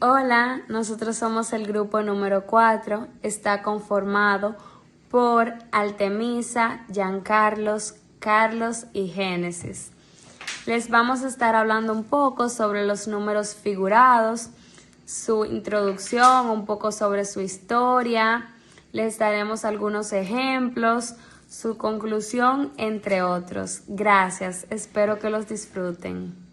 Hola, nosotros somos el grupo número 4. Está conformado por Artemisa, Giancarlos, Carlos y Génesis. Les vamos a estar hablando un poco sobre los números figurados, su introducción, un poco sobre su historia. Les daremos algunos ejemplos, su conclusión, entre otros. Gracias, espero que los disfruten.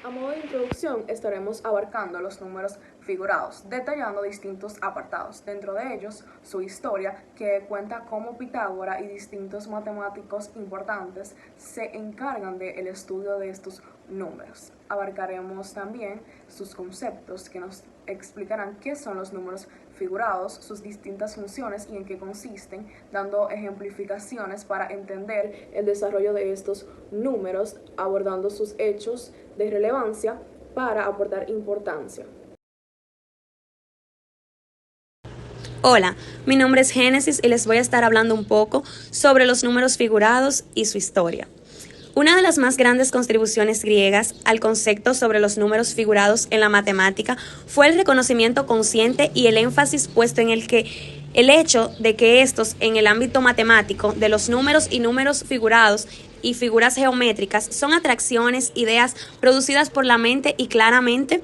A modo de introducción estaremos abarcando los números figurados, detallando distintos apartados, dentro de ellos su historia, que cuenta cómo Pitágoras y distintos matemáticos importantes se encargan del estudio de estos números. Abarcaremos también sus conceptos, que nos explicarán qué son los números figurados, sus distintas funciones y en qué consisten, dando ejemplificaciones para entender el desarrollo de estos números, abordando sus hechos de relevancia para aportar importancia. Hola, mi nombre es Génesis y les voy a estar hablando un poco sobre los números figurados y su historia. Una de las más grandes contribuciones griegas al concepto sobre los números figurados en la matemática fue el reconocimiento consciente y el énfasis puesto en el hecho de que estos, en el ámbito matemático, de los números y números figurados y figuras geométricas, son atracciones, ideas producidas por la mente y claramente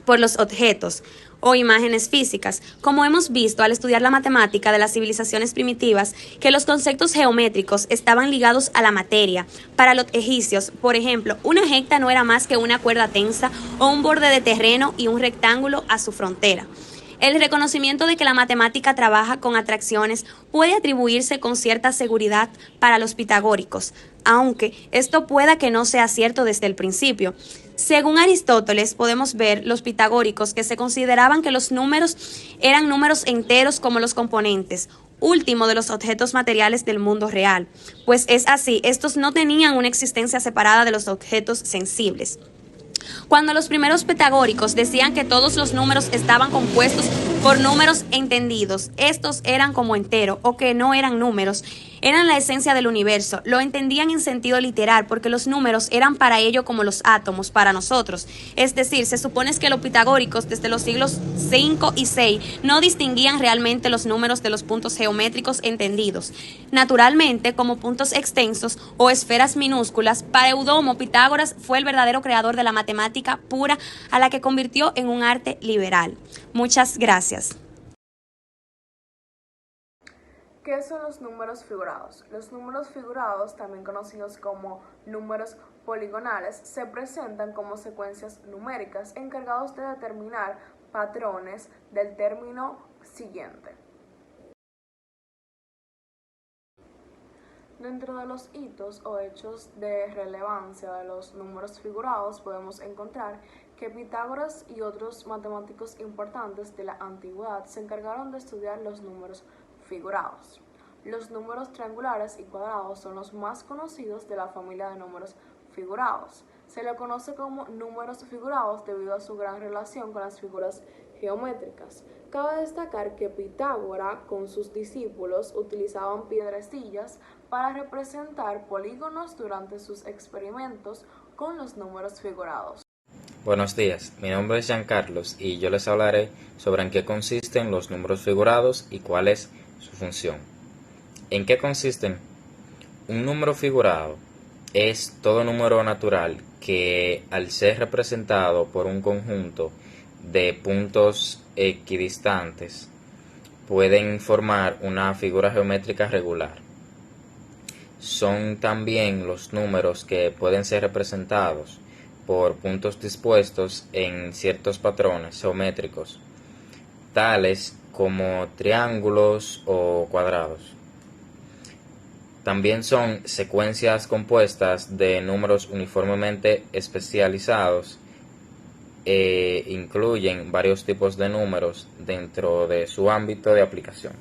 por los objetos o imágenes físicas, como hemos visto al estudiar la matemática de las civilizaciones primitivas, que los conceptos geométricos estaban ligados a la materia. Para los egipcios, por ejemplo, una recta no era más que una cuerda tensa o un borde de terreno y un rectángulo a su frontera. El reconocimiento de que la matemática trabaja con atracciones puede atribuirse con cierta seguridad para los pitagóricos, aunque esto pueda que no sea cierto desde el principio. Según Aristóteles, podemos ver los pitagóricos que se consideraban que los números eran números enteros como los componentes, último de los objetos materiales del mundo real. Pues es así, estos no tenían una existencia separada de los objetos sensibles. Cuando los primeros pitagóricos decían que todos los números estaban compuestos por números entendidos, estos eran como entero o que no eran números, eran la esencia del universo, lo entendían en sentido literal porque los números eran para ello como los átomos para nosotros. Es decir, se supone que los pitagóricos desde los siglos 5 y 6 no distinguían realmente los números de los puntos geométricos entendidos. Naturalmente, como puntos extensos o esferas minúsculas, para Eudomo, Pitágoras fue el verdadero creador de la matemática pura a la que convirtió en un arte liberal. Muchas gracias. ¿Qué son los números figurados? Los números figurados, también conocidos como números poligonales, se presentan como secuencias numéricas encargados de determinar patrones del término siguiente. Dentro de los hitos o hechos de relevancia de los números figurados podemos encontrar que Pitágoras y otros matemáticos importantes de la antigüedad se encargaron de estudiar los números figurados. Los números triangulares y cuadrados son los más conocidos de la familia de números figurados. Se le conoce como números figurados debido a su gran relación con las figuras geométricas. Cabe destacar que Pitágoras con sus discípulos utilizaban piedrecillas para representar polígonos durante sus experimentos con los números figurados. Buenos días, mi nombre es Giancarlos y yo les hablaré sobre en qué consisten los números figurados y cuál es su función. ¿En qué consisten? Un número figurado es todo número natural que, al ser representado por un conjunto de puntos equidistantes, pueden formar una figura geométrica regular. Son también los números que pueden ser representados por puntos dispuestos en ciertos patrones geométricos, tales como triángulos o cuadrados. También son secuencias compuestas de números uniformemente especializados e incluyen varios tipos de números dentro de su ámbito de aplicación.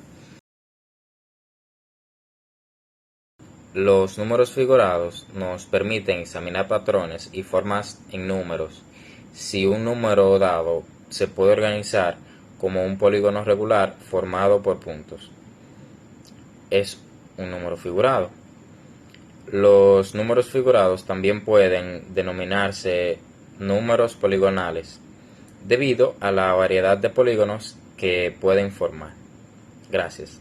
Los números figurados nos permiten examinar patrones y formas en números. Si un número dado se puede organizar como un polígono regular formado por puntos, es un número figurado. Los números figurados también pueden denominarse números poligonales, debido a la variedad de polígonos que pueden formar. Gracias.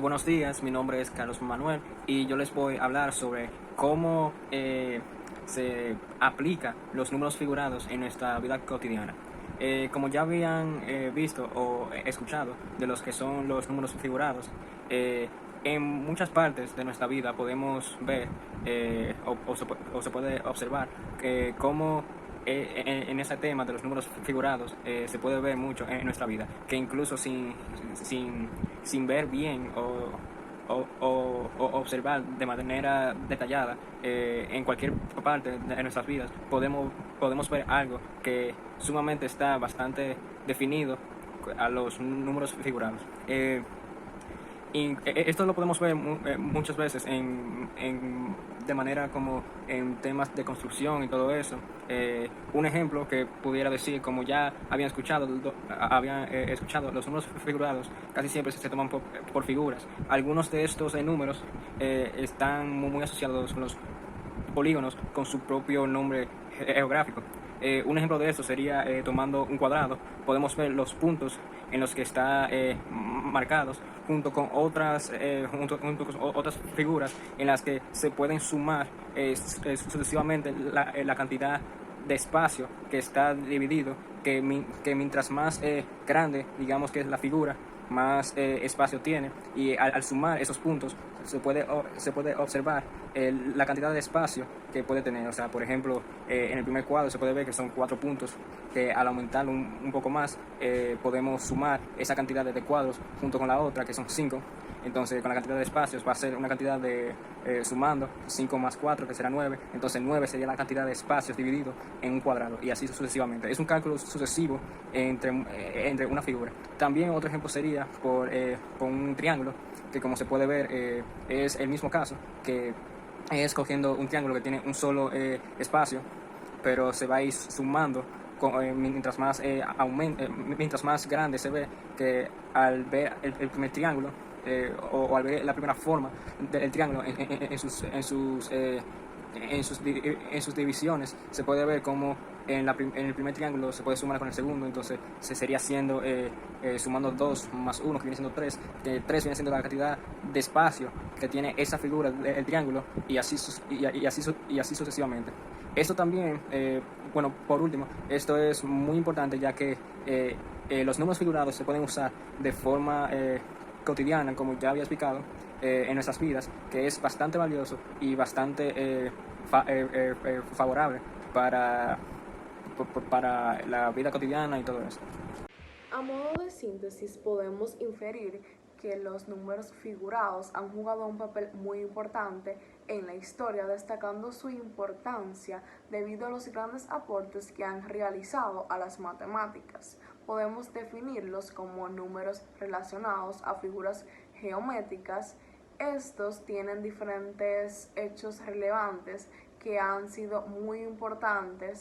Buenos días, mi nombre es Carlos Manuel y yo les voy a hablar sobre cómo se aplica los números figurados en nuestra vida cotidiana. Como ya habían visto o escuchado de los que son los números figurados, en muchas partes de nuestra vida podemos ver o se puede observar cómo en ese tema de los números figurados se puede ver mucho en nuestra vida, que incluso sin ver bien o observar de manera detallada en cualquier parte de nuestras vidas, podemos ver algo que sumamente está bastante definido a los números figurados. Y esto lo podemos ver muchas veces de manera como en temas de construcción y todo eso. Un ejemplo que pudiera decir, como ya habían escuchado, los números figurados casi siempre se toman por figuras. Algunos de estos números están muy asociados con los polígonos con su propio nombre geográfico. Un ejemplo de esto sería tomando un cuadrado, podemos ver los puntos en los que está marcados junto con otras figuras en las que se pueden sumar sucesivamente la cantidad de espacio que está dividido, que mientras más grande digamos que es la figura, más espacio tiene, y al sumar esos puntos se puede observar la cantidad de espacio que puede tener. O sea, por ejemplo, en el primer cuadro se puede ver que son 4 puntos, que al aumentar un poco más podemos sumar esa cantidad de cuadros junto con la otra, que son 5. Entonces, con la cantidad de espacios va a ser una cantidad de, sumando, 5 más 4, que será 9. Entonces, 9 sería la cantidad de espacios dividido en un cuadrado, y así sucesivamente. Es un cálculo sucesivo entre una figura. También otro ejemplo sería con un triángulo, que como se puede ver es el mismo caso, que es cogiendo un triángulo que tiene un solo espacio, pero se va a ir sumando mientras más grande se ve, que al ver el primer triángulo o al ver la primera forma del triángulo en sus divisiones, se puede ver cómo en el primer triángulo se puede sumar con el segundo. Entonces se sería haciendo sumando 2 más 1, que viene siendo 3, que 3 viene siendo la cantidad de espacio que tiene esa figura del triángulo, y así sucesivamente. Esto también, bueno, por último, esto es muy importante, ya que los números figurados se pueden usar de forma cotidiana, como ya había explicado, en nuestras vidas, que es bastante valioso y bastante favorable para la vida cotidiana y todo eso. A modo de síntesis, podemos inferir que los números figurados han jugado un papel muy importante en la historia, destacando su importancia debido a los grandes aportes que han realizado a las matemáticas. Podemos definirlos como números relacionados a figuras geométricas. Estos tienen diferentes hechos relevantes que han sido muy importantes